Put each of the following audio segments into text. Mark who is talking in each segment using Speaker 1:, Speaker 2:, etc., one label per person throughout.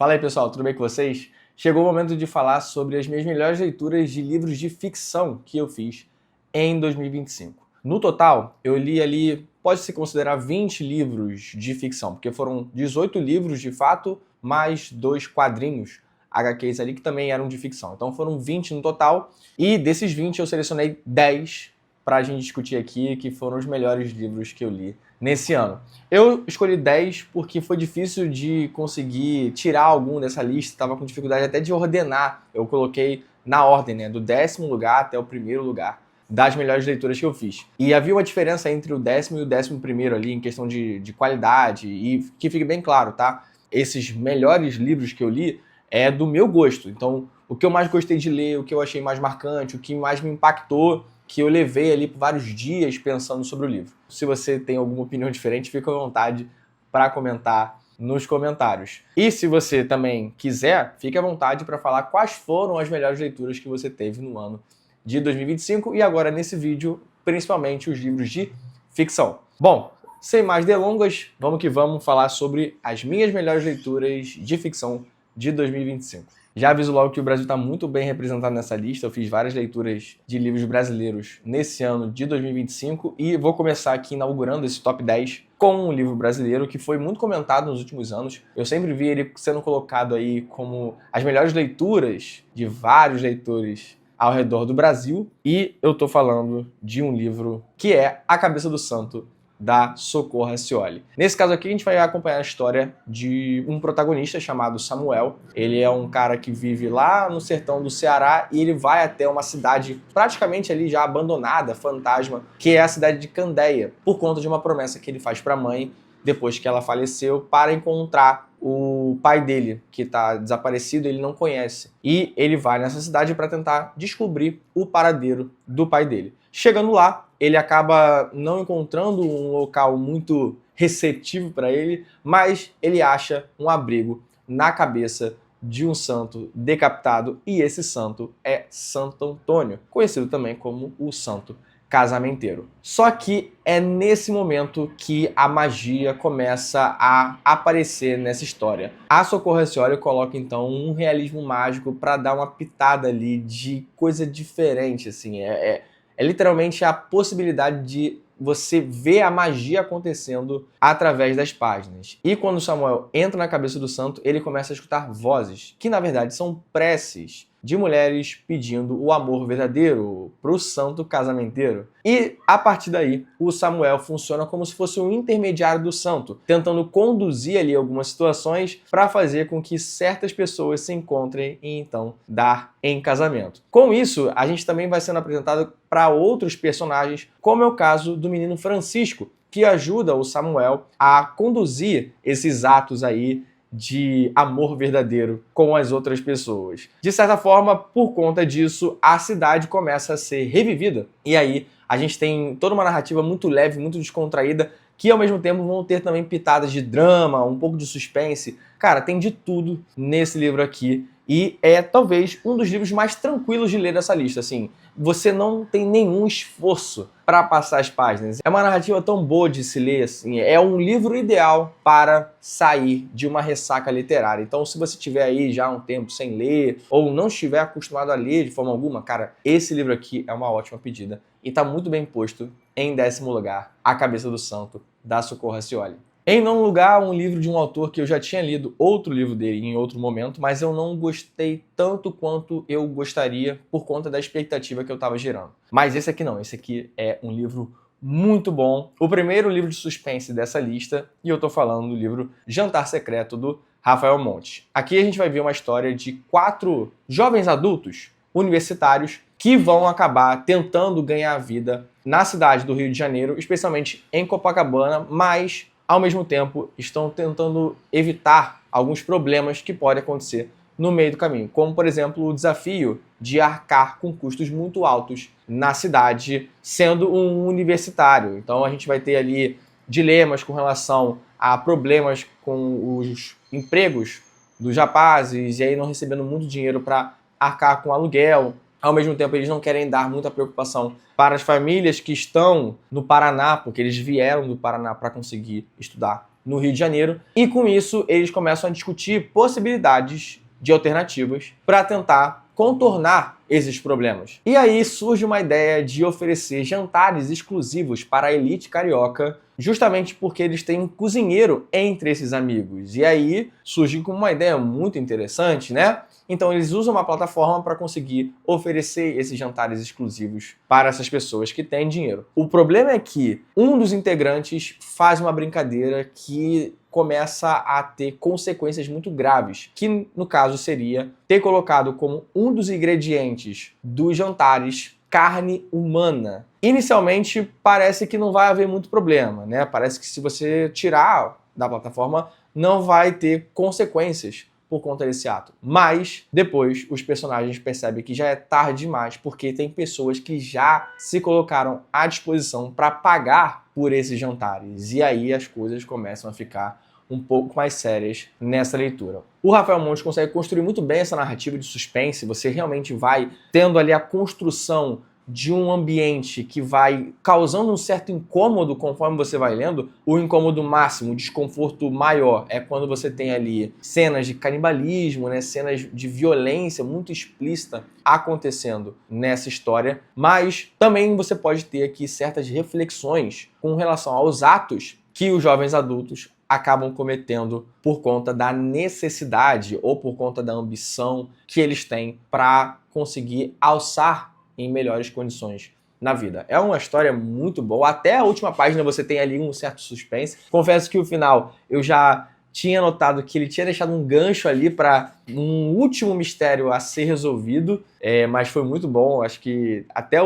Speaker 1: Fala aí pessoal, tudo bem com vocês? Chegou o momento de falar sobre as minhas melhores leituras de livros de ficção que eu fiz em 2025. No total, eu li ali, pode-se considerar 20 livros de ficção, porque foram 18 livros de fato, mais 2 quadrinhos HQs ali que também eram de ficção. Então foram 20 no total, e desses 20 eu selecionei 10 para a gente discutir aqui, que foram os melhores livros que eu li nesse ano. Eu escolhi 10 porque foi difícil de conseguir tirar algum dessa lista, estava com dificuldade até de ordenar. Eu coloquei na ordem, né, do 10º lugar até o 1º lugar das melhores leituras que eu fiz. E havia uma diferença entre o 10º e o 11º ali, em questão de qualidade, e que fique bem claro, tá? Esses melhores livros que eu li é do meu gosto. Então, o que eu mais gostei de ler, o que eu achei mais marcante, o que mais me impactou, que eu levei ali por vários dias pensando sobre o livro. Se você tem alguma opinião diferente, fica à vontade para comentar nos comentários. E se você também quiser, fique à vontade para falar quais foram as melhores leituras que você teve no ano de 2025 e agora nesse vídeo, principalmente os livros de ficção. Bom, sem mais delongas, vamos que vamos falar sobre as minhas melhores leituras de ficção de 2025. Já aviso logo que o Brasil está muito bem representado nessa lista. Eu fiz várias leituras de livros brasileiros nesse ano de 2025 e vou começar aqui inaugurando esse top 10 com um livro brasileiro que foi muito comentado nos últimos anos. Eu sempre vi ele sendo colocado aí como as melhores leituras de vários leitores ao redor do Brasil, e eu tô falando de um livro que é A Cabeça do Santo, da Socorro Racioli. Nesse caso aqui a gente vai acompanhar a história de um protagonista chamado Samuel. Ele é um cara que vive lá no sertão do Ceará e ele vai até uma cidade praticamente ali já abandonada, fantasma, que é a cidade de Candeia, por conta de uma promessa que ele faz para a mãe depois que ela faleceu, para encontrar o pai dele, que está desaparecido, ele não conhece. E ele vai nessa cidade para tentar descobrir o paradeiro do pai dele. Chegando lá, ele acaba não encontrando um local muito receptivo para ele, mas ele acha um abrigo na cabeça de um santo decapitado, e esse santo é Santo Antônio, conhecido também como o Santo Casamenteiro. Só que é nesse momento que a magia começa a aparecer nessa história. A Socorro Racioli coloca então um realismo mágico para dar uma pitada ali de coisa diferente, assim, é literalmente a possibilidade de você ver a magia acontecendo através das páginas. E quando Samuel entra na cabeça do santo, ele começa a escutar vozes, que na verdade são preces de mulheres pedindo o amor verdadeiro para o santo casamenteiro. E a partir daí, o Samuel funciona como se fosse um intermediário do santo, tentando conduzir ali algumas situações para fazer com que certas pessoas se encontrem e então dar em casamento. Com isso, a gente também vai sendo apresentado para outros personagens, como é o caso do menino Francisco, que ajuda o Samuel a conduzir esses atos aí de amor verdadeiro com as outras pessoas. De certa forma, por conta disso, a cidade começa a ser revivida. E aí a gente tem toda uma narrativa muito leve, muito descontraída, que ao mesmo tempo vão ter também pitadas de drama, um pouco de suspense. Cara, tem de tudo nesse livro aqui. E é talvez um dos livros mais tranquilos de ler dessa lista, assim. Você não tem nenhum esforço para passar as páginas. É uma narrativa tão boa de se ler, assim. É um livro ideal para sair de uma ressaca literária. Então, se você tiver aí já um tempo sem ler, ou não estiver acostumado a ler de forma alguma, cara, esse livro aqui é uma ótima pedida. E está muito bem posto em 10º lugar, A Cabeça do Santo, da Socorro Racioli. Em nono lugar, um livro de um autor que eu já tinha lido outro livro dele em outro momento, mas eu não gostei tanto quanto eu gostaria por conta da expectativa que eu estava gerando. Mas esse aqui não, esse aqui é um livro muito bom. O primeiro livro de suspense dessa lista, e eu tô falando do livro Jantar Secreto, do Rafael Montes. Aqui a gente vai ver uma história de 4 jovens adultos universitários que vão acabar tentando ganhar a vida na cidade do Rio de Janeiro, especialmente em Copacabana, mas ao mesmo tempo estão tentando evitar alguns problemas que podem acontecer no meio do caminho, como por exemplo o desafio de arcar com custos muito altos na cidade, sendo um universitário. Então a gente vai ter ali dilemas com relação a problemas com os empregos dos rapazes, e aí não recebendo muito dinheiro para arcar com aluguel. Ao mesmo tempo, eles não querem dar muita preocupação para as famílias que estão no Paraná, porque eles vieram do Paraná para conseguir estudar no Rio de Janeiro, e com isso eles começam a discutir possibilidades de alternativas para tentar contornar esses problemas. E aí surge uma ideia de oferecer jantares exclusivos para a elite carioca, justamente porque eles têm um cozinheiro entre esses amigos. E aí surge com uma ideia muito interessante, né? Então eles usam uma plataforma para conseguir oferecer esses jantares exclusivos para essas pessoas que têm dinheiro. O problema é que um dos integrantes faz uma brincadeira que começa a ter consequências muito graves, que no caso seria ter colocado como um dos ingredientes dos jantares carne humana. Inicialmente parece que não vai haver muito problema, né? Parece que se você tirar da plataforma não vai ter consequências por conta desse ato. Mas depois os personagens percebem que já é tarde demais, porque tem pessoas que já se colocaram à disposição para pagar por esses jantares. E aí as coisas começam a ficar um pouco mais sérias nessa leitura. O Rafael Montes consegue construir muito bem essa narrativa de suspense. Você realmente vai tendo ali a construção de um ambiente que vai causando um certo incômodo conforme você vai lendo. O incômodo máximo, o desconforto maior é quando você tem ali cenas de canibalismo, né, cenas de violência muito explícita acontecendo nessa história, mas também você pode ter aqui certas reflexões com relação aos atos que os jovens adultos acabam cometendo por conta da necessidade ou por conta da ambição que eles têm para conseguir alçar em melhores condições na vida. É uma história muito boa. Até a última página você tem ali um certo suspense. Confesso que o final eu já tinha notado que ele tinha deixado um gancho ali para um último mistério a ser resolvido, mas foi muito bom. Acho que até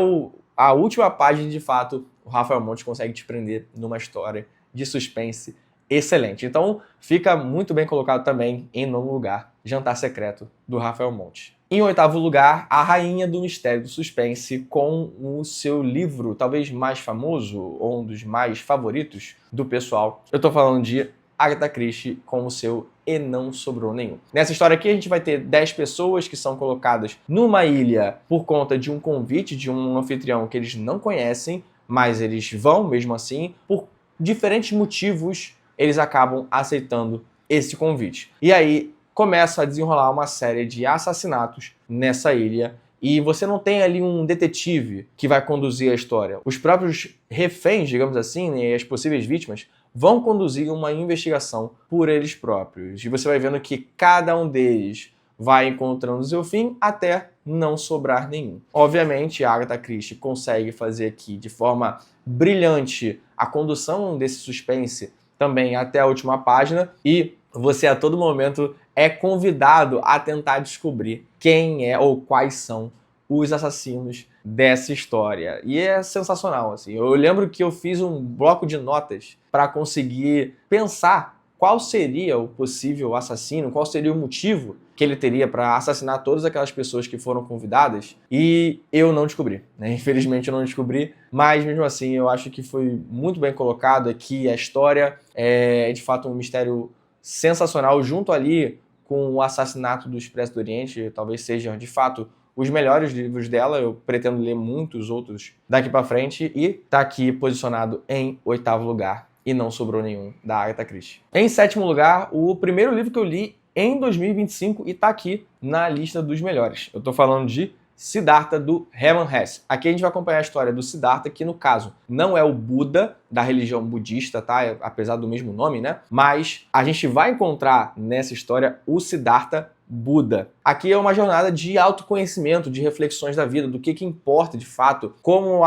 Speaker 1: a última página, de fato, o Rafael Montes consegue te prender numa história de suspense excelente. Então fica muito bem colocado também em nono lugar, Jantar Secreto, do Rafael Montes. Em oitavo lugar, a rainha do mistério do suspense, com o seu livro talvez mais famoso, ou um dos mais favoritos do pessoal. Eu tô falando de Agatha Christie com o seu E Não Sobrou Nenhum. Nessa história aqui a gente vai ter 10 pessoas que são colocadas numa ilha por conta de um convite de um anfitrião que eles não conhecem, mas eles vão mesmo assim, por diferentes motivos eles acabam aceitando esse convite. E aí começa a desenrolar uma série de assassinatos nessa ilha e você não tem ali um detetive que vai conduzir a história. Os próprios reféns, digamos assim, né, e as possíveis vítimas vão conduzir uma investigação por eles próprios. E você vai vendo que cada um deles vai encontrando o seu fim até não sobrar nenhum. Obviamente, a Agatha Christie consegue fazer aqui de forma brilhante a condução desse suspense também até a última página e você a todo momento é convidado a tentar descobrir quem é ou quais são os assassinos dessa história. E é sensacional, assim. Eu lembro que eu fiz um bloco de notas para conseguir pensar qual seria o possível assassino, qual seria o motivo que ele teria para assassinar todas aquelas pessoas que foram convidadas, e eu não descobri, né? Infelizmente eu não descobri, mas mesmo assim eu acho que foi muito bem colocado aqui. A história é de fato um mistério sensacional, junto ali com o Assassinato do Expresso do Oriente. Talvez sejam de fato os melhores livros dela. Eu pretendo ler muitos outros daqui para frente, e tá aqui posicionado em oitavo lugar, E Não Sobrou Nenhum, da Agatha Christie. Em sétimo lugar, o primeiro livro que eu li em 2025 e tá aqui na lista dos melhores. Eu tô falando de Siddhartha, do Hermann Hesse. Aqui a gente vai acompanhar a história do Siddhartha, que no caso não é o Buda da religião budista, tá? Apesar do mesmo nome, né? Mas a gente vai encontrar nessa história o Siddhartha Buda. Aqui é uma jornada de autoconhecimento, de reflexões da vida, do que importa de fato, como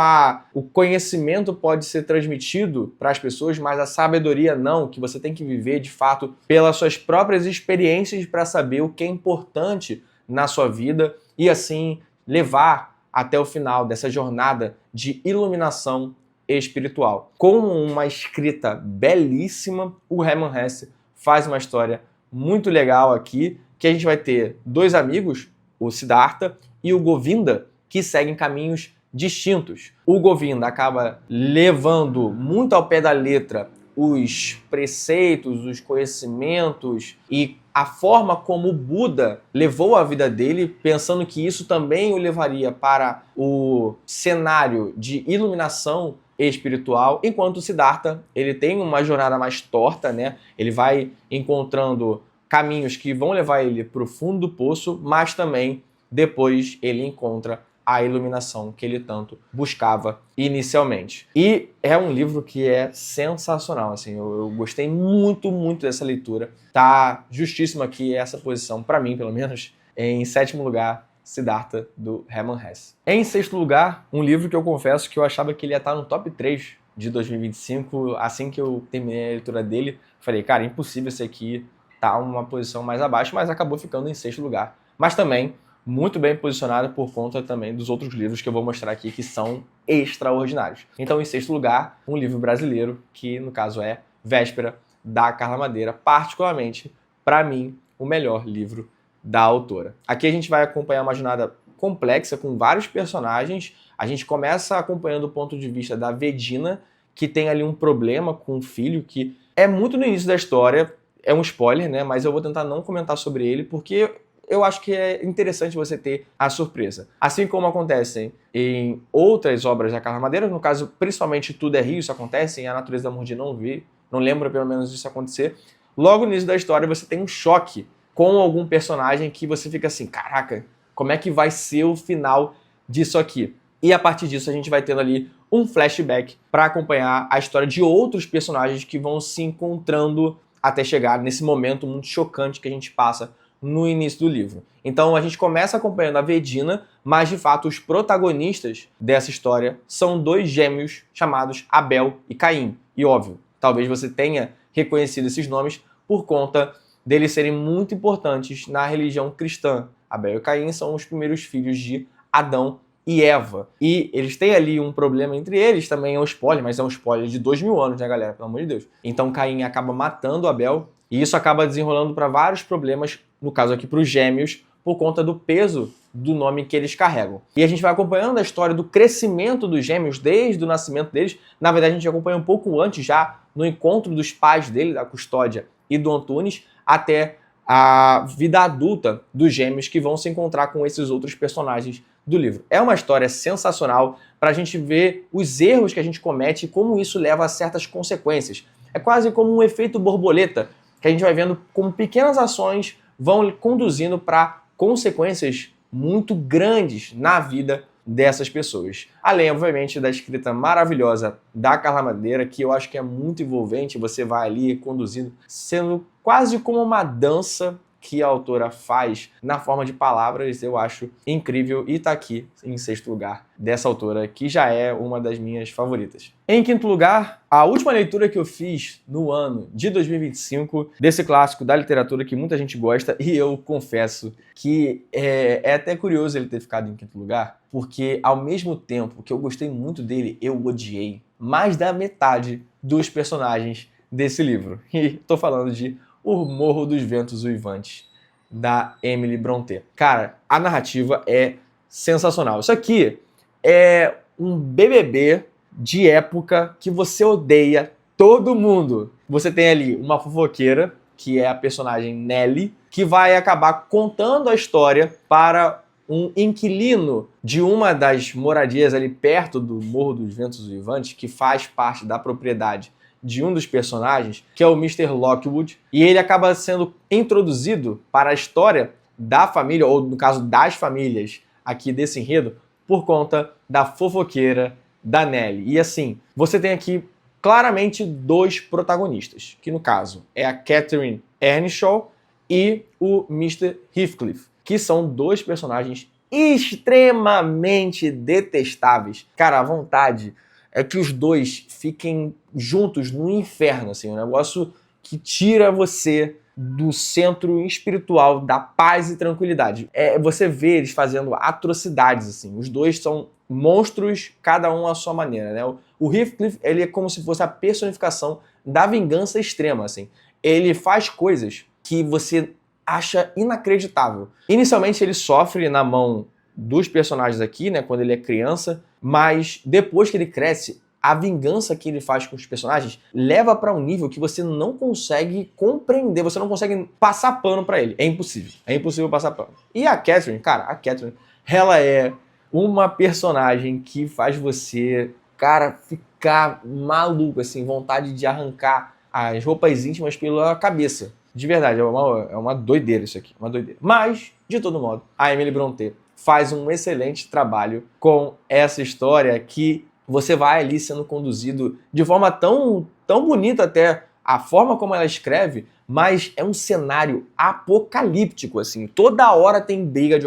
Speaker 1: o conhecimento pode ser transmitido para as pessoas, mas a sabedoria não, que você tem que viver de fato pelas suas próprias experiências para saber o que é importante na sua vida e assim levar até o final dessa jornada de iluminação espiritual. Com uma escrita belíssima, o Hermann Hesse faz uma história muito legal aqui, que a gente vai ter dois amigos, o Siddhartha e o Govinda, que seguem caminhos distintos. O Govinda acaba levando muito ao pé da letra os preceitos, os conhecimentos e a forma como o Buda levou a vida dele, pensando que isso também o levaria para o cenário de iluminação espiritual, enquanto o Siddhartha, ele tem uma jornada mais torta, né? Ele vai encontrando caminhos que vão levar ele para o fundo do poço, mas também depois ele encontra a iluminação que ele tanto buscava inicialmente. E é um livro que é sensacional, assim, eu gostei muito, muito dessa leitura. Tá justíssimo aqui essa posição, para mim, pelo menos, em 7º lugar, Siddhartha, do Hermann Hesse. Em 6º lugar, um livro que eu confesso que eu achava que ele ia estar no top 3 de 2025. Assim que eu terminei a leitura dele, falei, cara, impossível esse aqui tá uma posição mais abaixo, mas acabou ficando em 6º lugar. Mas também muito bem posicionado por conta também dos outros livros que eu vou mostrar aqui, que são extraordinários. Então, em 6º lugar, um livro brasileiro, que no caso é Véspera, da Carla Madeira, particularmente, para mim, o melhor livro da autora. Aqui a gente vai acompanhar uma jornada complexa com vários personagens. A gente começa acompanhando o ponto de vista da Vedina, que tem ali um problema com o filho, que é muito no início da história, é um spoiler, né? Mas eu vou tentar não comentar sobre ele, porque eu acho que é interessante você ter a surpresa. Assim como acontecem em outras obras da Carla Madeira, no caso, principalmente Tudo é Rio, isso acontece, em A Natureza da Mordi não lembro pelo menos disso acontecer. Logo no início da história você tem um choque com algum personagem que você fica assim, caraca, como é que vai ser o final disso aqui? E a partir disso a gente vai tendo ali um flashback para acompanhar a história de outros personagens que vão se encontrando até chegar nesse momento muito chocante que a gente passa no início do livro. Então a gente começa acompanhando a Vedina, mas de fato os protagonistas dessa história são dois gêmeos chamados Abel e Caim. E óbvio, talvez você tenha reconhecido esses nomes por conta deles serem muito importantes na religião cristã. Abel e Caim são os primeiros filhos de Adão e Eva. E eles têm ali um problema entre eles, também é um spoiler, mas é um spoiler de 2000 anos, né, galera? Pelo amor de Deus. Então Caim acaba matando Abel, e isso acaba desenrolando para vários problemas, no caso aqui para os gêmeos, por conta do peso do nome que eles carregam. E a gente vai acompanhando a história do crescimento dos gêmeos desde o nascimento deles. Na verdade, a gente acompanha um pouco antes, já no encontro dos pais dele, da Custódia e do Antunes, até a vida adulta dos gêmeos que vão se encontrar com esses outros personagens do livro. É uma história sensacional para a gente ver os erros que a gente comete e como isso leva a certas consequências. É quase como um efeito borboleta, que a gente vai vendo como pequenas ações vão conduzindo para consequências muito grandes na vida dessas pessoas. Além, obviamente, da escrita maravilhosa da Carla Madeira, que eu acho que é muito envolvente, você vai ali conduzindo, sendo quase como uma dança que a autora faz na forma de palavras, eu acho incrível, e tá aqui em 6º lugar dessa autora, que já é uma das minhas favoritas. Em 5º lugar, a última leitura que eu fiz no ano de 2025, desse clássico da literatura que muita gente gosta, e eu confesso que é até curioso ele ter ficado em 5º lugar, porque ao mesmo tempo que eu gostei muito dele, eu odiei mais da metade dos personagens desse livro. E tô falando de O Morro dos Ventos Uivantes, da Emily Brontë. Cara, a narrativa é sensacional. Isso aqui é um BBB de época que você odeia todo mundo. Você tem ali uma fofoqueira, que é a personagem Nelly, que vai acabar contando a história para um inquilino de uma das moradias ali perto do Morro dos Ventos Uivantes, que faz parte da propriedade de um dos personagens, que é o Mr. Lockwood, e ele acaba sendo introduzido para a história da família, ou no caso das famílias aqui desse enredo, por conta da fofoqueira da Nelly. E assim, você tem aqui claramente dois protagonistas, que no caso é a Catherine Earnshaw e o Mr. Heathcliff, que são dois personagens extremamente detestáveis. Cara, a vontade é que os dois fiquem juntos no inferno, assim, um negócio que tira você do centro espiritual, da paz e tranquilidade. Você vê eles fazendo atrocidades, assim. Os dois são monstros, cada um à sua maneira, né? O Heathcliff, ele é como se fosse a personificação da vingança extrema, assim. Ele faz coisas que você acha inacreditável. Inicialmente ele sofre na mão dos personagens aqui, né, quando ele é criança, mas depois que ele cresce, a vingança que ele faz com os personagens leva para um nível que você não consegue compreender, você não consegue passar pano para ele. É impossível passar pano. E a Catherine, cara, ela é uma personagem que faz você cara ficar maluco, assim, vontade de arrancar as roupas íntimas pela cabeça. De verdade, é uma doideira isso aqui, uma doideira. Mas, de todo modo, a Emily Brontë faz um excelente trabalho com essa história que você vai ali sendo conduzido de forma tão bonita até, a forma como ela escreve, mas é um cenário apocalíptico, assim. Toda hora tem briga de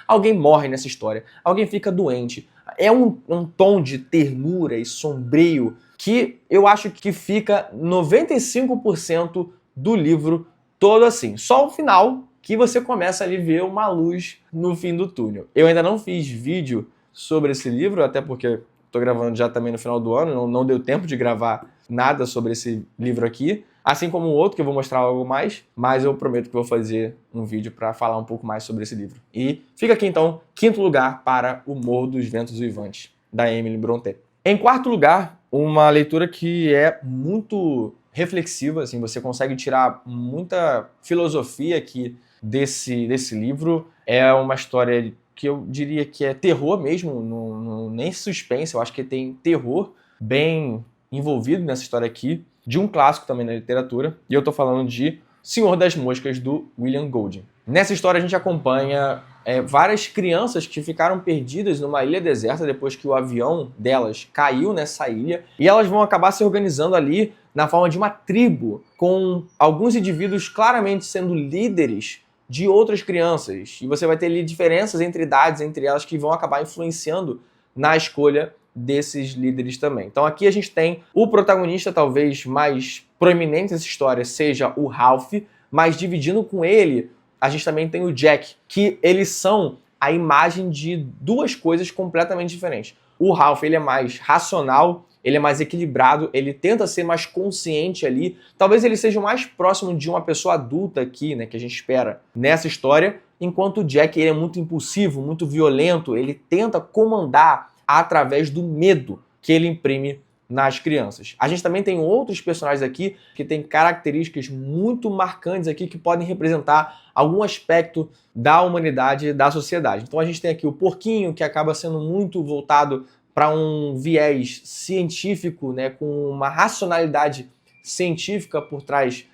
Speaker 1: alguém morre nessa história, alguém fica doente. É um tom de ternura e sombrio que eu acho que fica 95% do livro todo assim. Só o final que você começa ali a ver uma luz no fim do túnel. Eu ainda não fiz vídeo sobre esse livro, até porque estou gravando já também no final do ano, não deu tempo de gravar nada sobre esse livro aqui, assim como o outro que eu vou mostrar algo mais, mas eu prometo que vou fazer um vídeo para falar um pouco mais sobre esse livro. E fica aqui então, quinto lugar para O Morro dos Ventos Uivantes, da Emily Brontë. Em quarto lugar, uma leitura que é muito reflexiva, assim, você consegue tirar muita filosofia aqui desse livro. É uma história que eu diria que é terror mesmo, nem suspense, eu acho que tem terror bem envolvido nessa história aqui, de um clássico também na literatura, e eu tô falando de Senhor das Moscas, do William Golding. Nessa história a gente acompanha várias crianças que ficaram perdidas numa ilha deserta depois que o avião delas caiu nessa ilha, e elas vão acabar se organizando ali na forma de uma tribo, com alguns indivíduos claramente sendo líderes de outras crianças. E você vai ter ali diferenças entre idades, entre elas, que vão acabar influenciando na escolha desses líderes também. Então aqui a gente tem o protagonista talvez mais proeminente dessa história, seja o Ralph, mas dividindo com ele, a gente também tem o Jack, que eles são a imagem de duas coisas completamente diferentes. O Ralph, ele é mais racional, ele é mais equilibrado, ele tenta ser mais consciente ali. Talvez ele seja o mais próximo de uma pessoa adulta aqui, né, que a gente espera nessa história, enquanto o Jack, ele é muito impulsivo, muito violento, ele tenta comandar através do medo que ele imprime nas crianças. A gente também tem outros personagens aqui que têm características muito marcantes aqui que podem representar algum aspecto da humanidade e da sociedade. Então a gente tem aqui o porquinho, que acaba sendo muito voltado para um viés científico, né, com uma racionalidade científica por trás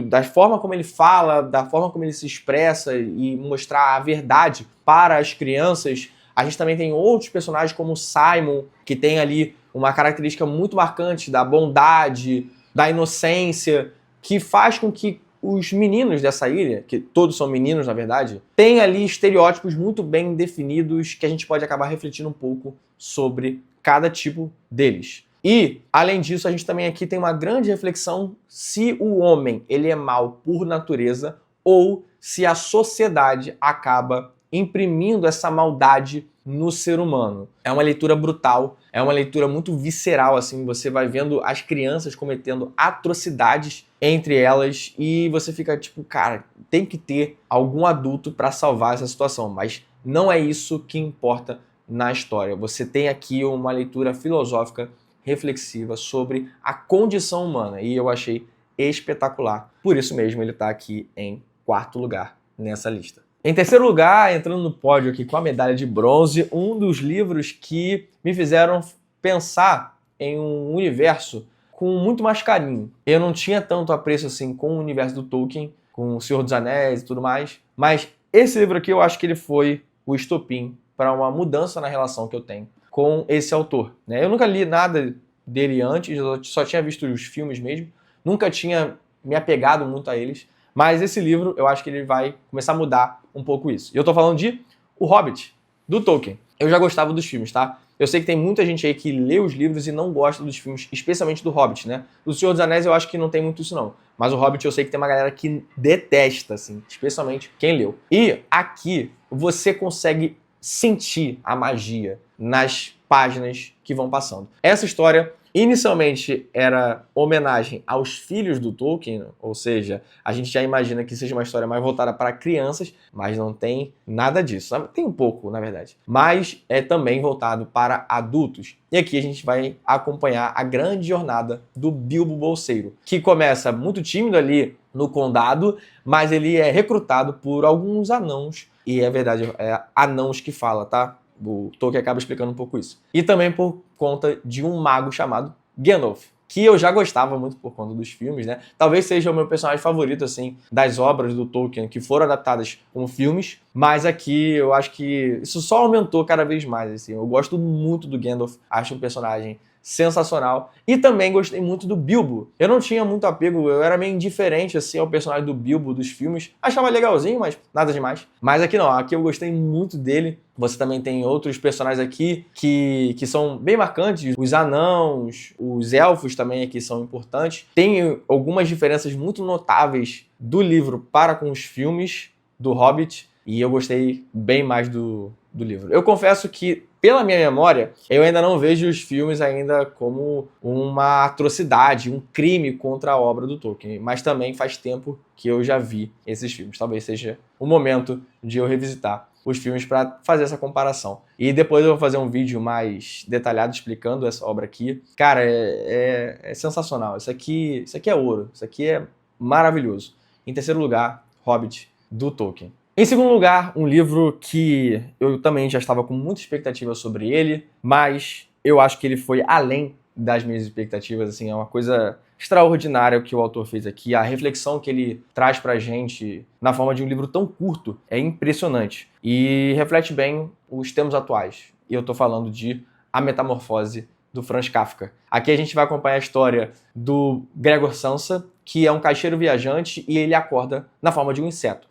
Speaker 1: da forma como ele fala, da forma como ele se expressa e mostrar a verdade para as crianças. A gente também tem outros personagens como o Simon, que tem ali uma característica muito marcante da bondade, da inocência, que faz com que os meninos dessa ilha, que todos são meninos na verdade, tem ali estereótipos muito bem definidos que a gente pode acabar refletindo um pouco sobre cada tipo deles. E, além disso, a gente também aqui tem uma grande reflexão se o homem ele é mau por natureza ou se a sociedade acaba imprimindo essa maldade no ser humano. É uma leitura brutal, é uma leitura muito visceral, assim, você vai vendo as crianças cometendo atrocidades entre elas e você fica tipo, cara, tem que ter algum adulto para salvar essa situação, mas não é isso que importa na história. Você tem aqui uma leitura filosófica reflexiva sobre a condição humana e eu achei espetacular. Por isso mesmo ele está aqui em quarto lugar nessa lista. Em terceiro lugar, entrando no pódio aqui com a medalha de bronze, um dos livros que me fizeram pensar em um universo com muito mais carinho. Eu não tinha tanto apreço assim com o universo do Tolkien, com O Senhor dos Anéis e tudo mais, mas esse livro aqui eu acho que ele foi o estopim para uma mudança na relação que eu tenho com esse autor, né? Eu nunca li nada dele antes, eu só tinha visto os filmes mesmo, nunca tinha me apegado muito a eles, mas esse livro eu acho que ele vai começar a mudar um pouco isso. E eu tô falando de O Hobbit, do Tolkien. Eu já gostava dos filmes, tá? Eu sei que tem muita gente aí que lê os livros e não gosta dos filmes, especialmente do Hobbit, né? Do Senhor dos Anéis eu acho que não tem muito isso não. Mas o Hobbit eu sei que tem uma galera que detesta, assim, especialmente quem leu. E aqui você consegue sentir a magia nas páginas que vão passando. Essa história inicialmente era homenagem aos filhos do Tolkien, ou seja, a gente já imagina que seja uma história mais voltada para crianças, mas não tem nada disso. Tem um pouco, na verdade. Mas é também voltado para adultos. E aqui a gente vai acompanhar a grande jornada do Bilbo Bolseiro, que começa muito tímido ali no condado, mas ele é recrutado por alguns anãos. E é verdade, é anãos que fala, tá? O Tolkien acaba explicando um pouco isso. E também por conta de um mago chamado Gandalf, que eu já gostava muito por conta dos filmes, né? Talvez seja o meu personagem favorito, assim, das obras do Tolkien que foram adaptadas como filmes, mas aqui eu acho que isso só aumentou cada vez mais, assim. Eu gosto muito do Gandalf, acho um personagem sensacional. E também gostei muito do Bilbo. Eu não tinha muito apego, eu era meio indiferente assim ao personagem do Bilbo dos filmes. Achava legalzinho, mas nada demais. Mas aqui não, aqui eu gostei muito dele. Você também tem outros personagens aqui que são bem marcantes. Os anãos, os elfos também aqui são importantes. Tem algumas diferenças muito notáveis do livro para com os filmes do Hobbit. E eu gostei bem mais do livro. Eu confesso que, pela minha memória, eu ainda não vejo os filmes ainda como uma atrocidade, um crime contra a obra do Tolkien. Mas também faz tempo que eu já vi esses filmes. Talvez seja o momento de eu revisitar os filmes para fazer essa comparação. E depois eu vou fazer um vídeo mais detalhado explicando essa obra aqui. Cara, é sensacional. Isso aqui é ouro. Isso aqui é maravilhoso. Em terceiro lugar, Hobbit, do Tolkien. Em segundo lugar, um livro que eu também já estava com muita expectativa sobre ele, mas eu acho que ele foi além das minhas expectativas, assim, é uma coisa extraordinária o que o autor fez aqui. A reflexão que ele traz pra gente na forma de um livro tão curto é impressionante e reflete bem os tempos atuais. E eu tô falando de A Metamorfose, do Franz Kafka. Aqui a gente vai acompanhar a história do Gregor Samsa, que é um caixeiro viajante e ele acorda na forma de um inseto.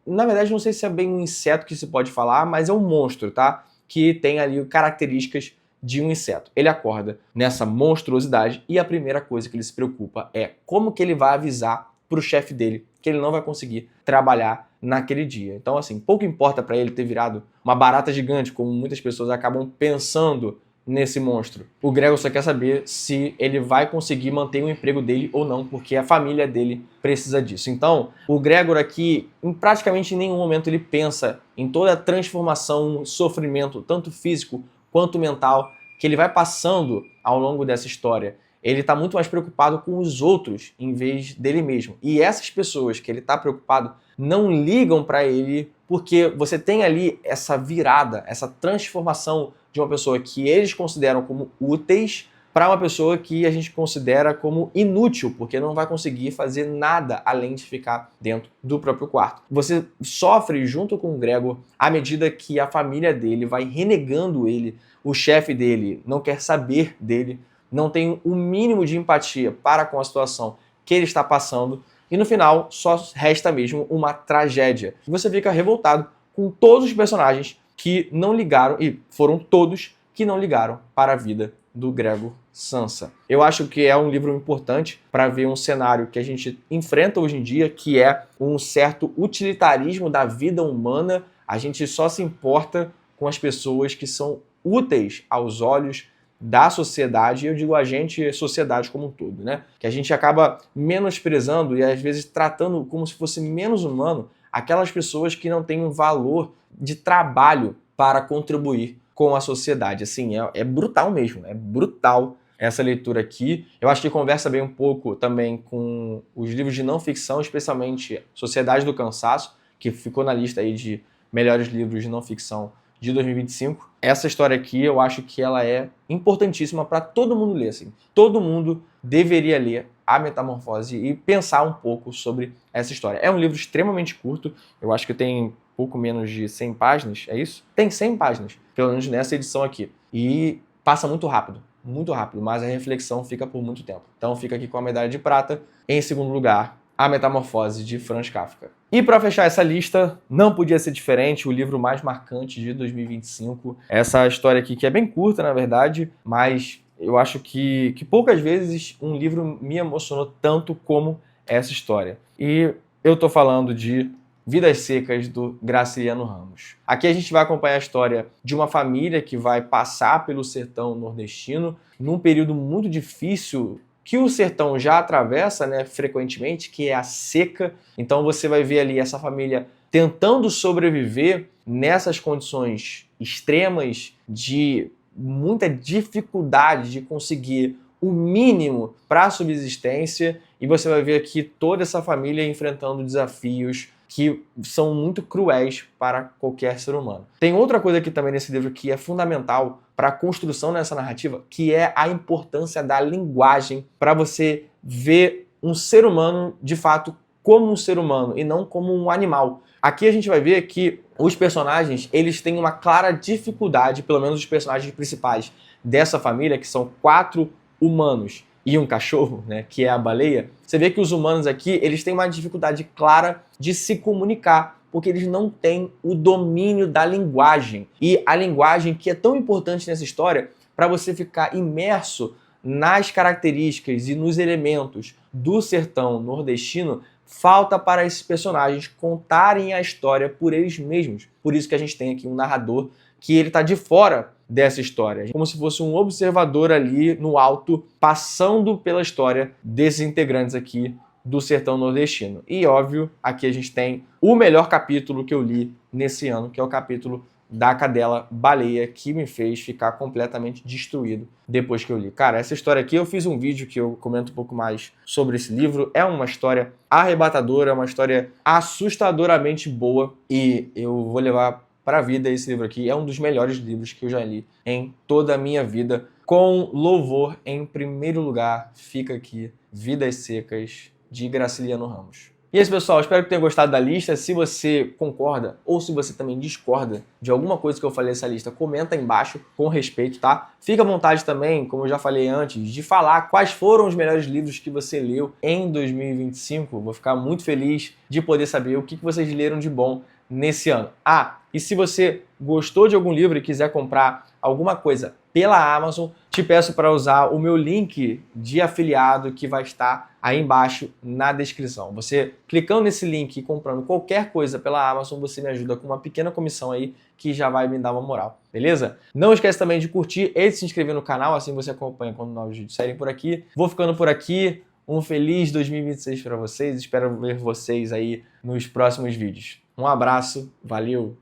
Speaker 1: Na verdade, não sei se é bem um inseto que se pode falar, mas é um monstro, tá? Que tem ali características de um inseto. Ele acorda nessa monstruosidade e a primeira coisa que ele se preocupa é como que ele vai avisar pro chefe dele que ele não vai conseguir trabalhar naquele dia. Então, assim, pouco importa para ele ter virado uma barata gigante, como muitas pessoas acabam pensando nesse monstro. O Gregor só quer saber se ele vai conseguir manter o emprego dele ou não, porque a família dele precisa disso. Então, o Gregor aqui, em praticamente nenhum momento ele pensa em toda a transformação, sofrimento, tanto físico quanto mental, que ele vai passando ao longo dessa história. Ele está muito mais preocupado com os outros em vez dele mesmo. E essas pessoas que ele está preocupado não ligam para ele, porque você tem ali essa virada, essa transformação de uma pessoa que eles consideram como úteis para uma pessoa que a gente considera como inútil, porque não vai conseguir fazer nada além de ficar dentro do próprio quarto. Você sofre junto com o Gregor à medida que a família dele vai renegando ele, o chefe dele não quer saber dele, não tem o mínimo de empatia para com a situação que ele está passando, e no final só resta mesmo uma tragédia. Você fica revoltado com todos os personagens que não ligaram, e foram todos que não ligaram para a vida do Gregor Samsa. Eu acho que é um livro importante para ver um cenário que a gente enfrenta hoje em dia, que é um certo utilitarismo da vida humana. A gente só se importa com as pessoas que são úteis aos olhos da sociedade, e eu digo a gente, sociedade como um todo, né? Que a gente acaba menosprezando e às vezes tratando como se fosse menos humano aquelas pessoas que não têm um valor de trabalho para contribuir com a sociedade. Assim, é brutal mesmo, é brutal essa leitura aqui. Eu acho que conversa bem um pouco também com os livros de não ficção, especialmente Sociedade do Cansaço, que ficou na lista aí de melhores livros de não ficção de 2025. Essa história aqui, eu acho que ela é importantíssima para todo mundo ler. Assim. Todo mundo deveria ler A Metamorfose e pensar um pouco sobre essa história. É um livro extremamente curto, eu acho que tem pouco menos de 100 páginas, é isso? Tem 100 páginas, pelo menos nessa edição aqui. E passa muito rápido, mas a reflexão fica por muito tempo. Então fica aqui com a medalha de prata. Em segundo lugar, A Metamorfose, de Franz Kafka. E para fechar essa lista, não podia ser diferente, o livro mais marcante de 2025. Essa história aqui, que é bem curta, na verdade, mas eu acho que poucas vezes um livro me emocionou tanto como essa história. E eu tô falando de Vidas Secas, do Graciliano Ramos. Aqui a gente vai acompanhar a história de uma família que vai passar pelo sertão nordestino num período muito difícil que o sertão já atravessa, né, frequentemente, que é a seca. Então você vai ver ali essa família tentando sobreviver nessas condições extremas de muita dificuldade de conseguir o mínimo para a subsistência, e você vai ver aqui toda essa família enfrentando desafios que são muito cruéis para qualquer ser humano. Tem outra coisa aqui também nesse livro que é fundamental para a construção dessa narrativa, que é a importância da linguagem para você ver um ser humano, de fato, como um ser humano e não como um animal. Aqui a gente vai ver que os personagens, eles têm uma clara dificuldade, pelo menos os personagens principais dessa família, que são 4 humanos e um cachorro, né, que é a baleia. Você vê que os humanos aqui, eles têm uma dificuldade clara de se comunicar, porque eles não têm o domínio da linguagem. E a linguagem que é tão importante nessa história para você ficar imerso nas características e nos elementos do sertão nordestino, falta para esses personagens contarem a história por eles mesmos. Por isso que a gente tem aqui um narrador que ele está de fora dessa história, como se fosse um observador ali no alto, passando pela história desses integrantes aqui do sertão nordestino. E óbvio, aqui a gente tem o melhor capítulo que eu li nesse ano, que é o capítulo da cadela baleia, que me fez ficar completamente destruído depois que eu li. Cara, essa história aqui, eu fiz um vídeo que eu comento um pouco mais sobre esse livro. É uma história arrebatadora, é uma história assustadoramente boa e eu vou levar para a vida esse livro aqui. É um dos melhores livros que eu já li em toda a minha vida. Com louvor, em primeiro lugar, fica aqui Vidas Secas, de Graciliano Ramos. E é isso, pessoal. Espero que tenham gostado da lista. Se você concorda ou se você também discorda de alguma coisa que eu falei nessa lista, comenta aí embaixo com respeito, tá? Fica à vontade também, como eu já falei antes, de falar quais foram os melhores livros que você leu em 2025. Vou ficar muito feliz de poder saber o que vocês leram de bom nesse ano. Ah, e se você gostou de algum livro e quiser comprar alguma coisa pela Amazon, te peço para usar o meu link de afiliado que vai estar aí embaixo na descrição. Você clicando nesse link e comprando qualquer coisa pela Amazon, você me ajuda com uma pequena comissão aí que já vai me dar uma moral, beleza? Não esquece também de curtir e de se inscrever no canal, assim você acompanha quando novos vídeos saírem por aqui. Vou ficando por aqui. Um feliz 2026 para vocês. Espero ver vocês aí nos próximos vídeos. Um abraço, valeu!